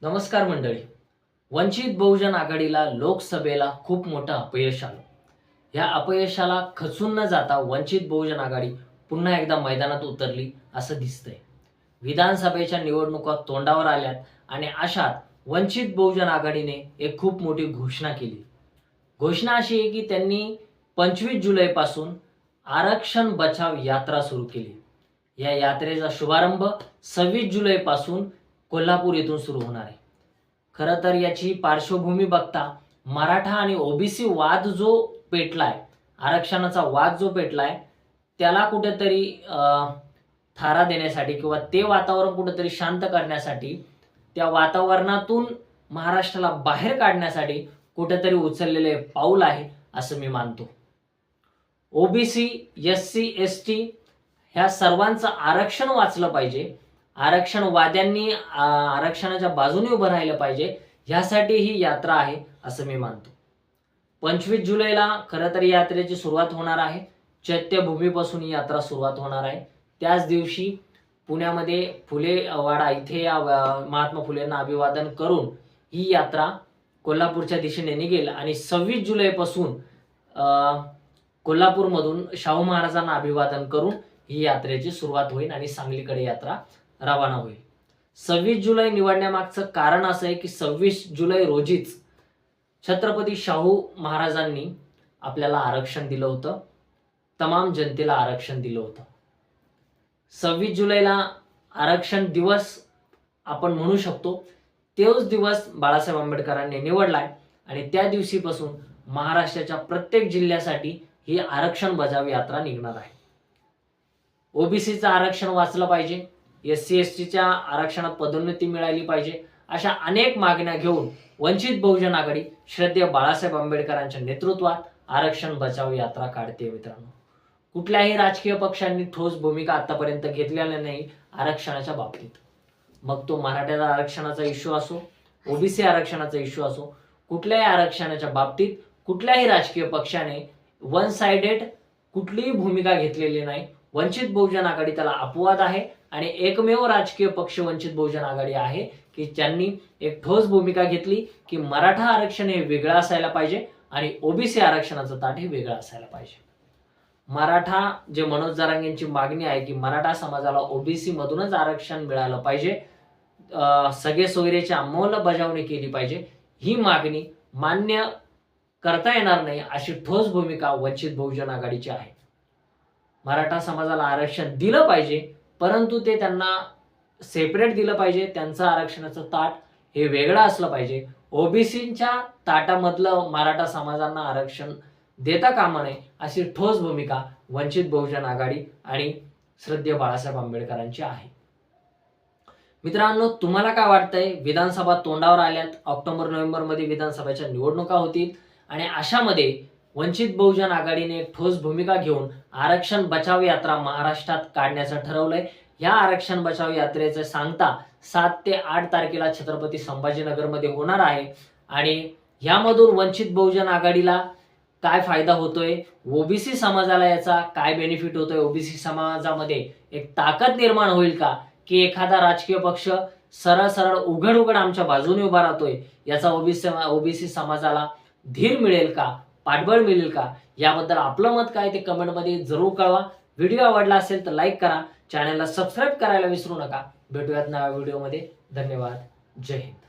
नमस्कार मंडळी. वंचित बहुजन आघाडीला लोकसभेला खूप मोठं अपयश आलं. या अपयशाला खचून न जाता वंचित बहुजन आघाडी पुन्हा एकदा मैदानात उतरली असं दिसतंय. विधानसभेच्या निवडणुका तोंडावर आल्यात आणि अशात वंचित बहुजन आघाडीने एक खूप मोठी घोषणा केली. घोषणा अशी आहे की त्यांनी 25 जुलैपासून आरक्षण बचाव यात्रा सुरू केली. या यात्रेचा शुभारंभ 26 जुलैपासून कोल्हापूर येथून सुरू होणार आहे. खरं तर याची पार्श्वभूमी बघता मराठा आणि ओबीसी वाद जो पेटलाय, आरक्षणाचा वाद जो पेटलाय, त्याला कुठेतरी थारा देण्यासाठी किंवा ते वातावरण कुठेतरी शांत करण्यासाठी, त्या वातावरणातून महाराष्ट्राला बाहेर काढण्यासाठी कुठेतरी उचललेले पाऊल आहे असं मी मानतो. ओबीसी, एससी, एसटी ह्या सर्वांचं आरक्षण वाचलं पाहिजे. आरक्षणवाद्यांनी आरक्षणाच्या बाजूने उभं राहिलं पाहिजे, ह्यासाठी ही यात्रा आहे असं मी मानतो. 25 जुलैला खरं तर यात्रेची सुरुवात होणार आहे. चैत्यभूमीपासून ही यात्रा सुरुवात होणार आहे. त्याच दिवशी पुण्यामध्ये फुले वाडा इथे महात्मा फुलेंना अभिवादन करून ही यात्रा कोल्हापूरच्या दिशेने निघेल आणि 26 जुलैपासून कोल्हापूरमधून शाहू महाराजांना अभिवादन करून ही यात्रेची सुरुवात होईल आणि सांगलीकडे यात्रा रवाना होईल. 26 जुलै निवडण्यामागचं कारण असं आहे की 26 जुलै रोजीच छत्रपती शाहू महाराजांनी आपल्याला आरक्षण दिलं होतं, तमाम जनतेला आरक्षण दिलं होतं. 26 जुलैला आरक्षण दिवस आपण म्हणू शकतो. तोच दिवस बाळासाहेब आंबेडकरांनी निवडलाय आणि त्या दिवशीपासून महाराष्ट्राच्या प्रत्येक जिल्ह्यासाठी ही आरक्षण बचाव यात्रा निघणार आहे. ओबीसीचं आरक्षण वाचलं पाहिजे, एससी एसटीच्या आरक्षणात पदोन्नती मिळाली पाहिजे, अशा अनेक मागण्या घेऊन वंचित बहुजन आघाडी श्रद्धेय बाळासाहेब आंबेडकरांच्या नेतृत्वात आरक्षण बचाव यात्रा काढते. मित्रांनो, कुठल्याही राजकीय पक्षांनी ठोस भूमिका आतापर्यंत घेतलेल्या नाही आरक्षणाच्या बाबतीत. मग तो मराठ्याचा आरक्षणाचा इश्यू असो, ओबीसी आरक्षणाचा इश्यू असो, कुठल्याही आरक्षणाच्या बाबतीत कुठल्याही राजकीय पक्षाने वन साइडेड कुठलीही भूमिका घेतलेली नाही. वंचित बहुजन आघाडी त्याला अपवाद आहे आणि एकमेव राजकीय पक्ष वंचित बहुजन आघाडी आहे की ज्यांनी एक ठोस भूमिका घेतली की मराठा आरक्षण हे वेगळं असायला पाहिजे आणि ओबीसी आरक्षणाचं ताट हे वेगळं असायला पाहिजे. मराठा जे मनोज जरांगेंची मागणी आहे की मराठा समाजाला ओबीसी मधूनच आरक्षण मिळालं पाहिजे, सगळे सोयरेची अंमलबजावणी केली पाहिजे, ही मागणी मान्य करता येणार नाही अशी ठोस भूमिका वंचित बहुजन आघाडीची आहे. मराठा समाजाला आरक्षण दिलं पाहिजे, परंतु ते त्यांना सेपरेट दिलं पाहिजे. त्यांचं आरक्षणाचं ताट हे वेगळं असलं पाहिजे. ओबीसीच्या ताटामधलं मराठा समाजांना आरक्षण देता कामा नये अशी ठोस भूमिका वंचित बहुजन आघाडी आणि श्रद्धेय बाळासाहेब आंबेडकरांची आहे. मित्रांनो, तुम्हाला काय वाटतंय? विधानसभा तोंडावर आल्यात. ऑक्टोबर नोव्हेंबर मध्ये विधानसभेच्या निवडणुका होतील आणि अशामध्ये वंचित बहुजन आघाडीने ठोस भूमिका घेऊन आरक्षण बचाव यात्रा महाराष्ट्रात काढण्याचं ठरवलंय. या आरक्षण बचाव यात्रेचं सांगता 7 ते 8 तारखेला छत्रपती संभाजीनगरमध्ये होणार आहे आणि यामधून वंचित बहुजन आघाडीला काय फायदा होतोय, ओबीसी समाजाला याचा काय बेनिफिट होतोय, ओबीसी समाजामध्ये एक ताकद निर्माण होईल का की एखादा राजकीय पक्ष सरळ सरळ उघड उघड आमच्या बाजूने उभा राहतोय, याचा ओबीसी समाजाला धीर मिळेल का, पाठबळ मिळेल का, याबद्दल आपलं मत काय ते कमेंटमध्ये जरूर कळवा. व्हिडिओ आवडला असेल तर लाईक करा, चॅनलला सबस्क्राईब करायला विसरू नका. भेटूयात नव्या व्हिडिओमध्ये. धन्यवाद. जय हिंद.